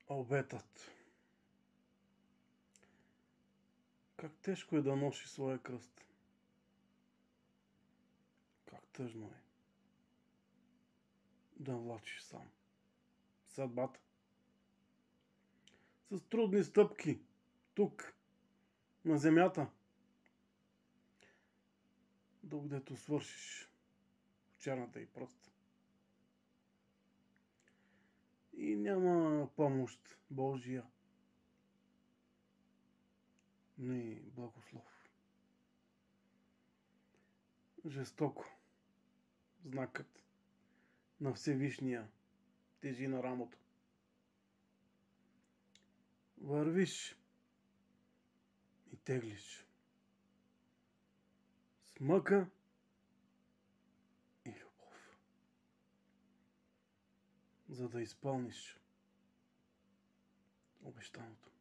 Обетът. Как тежко е да носи своя кръст. Как тъжно е да влачиш сам съдбата. С трудни стъпки тук, на земята, докъдето свършиш в черната и пръст. И няма помощ Божия, ни благослов. Жестоко знакът на Всевишния тежи на рамото. Вървиш и теглиш с мъка и любов, за да изпълниш обещаното.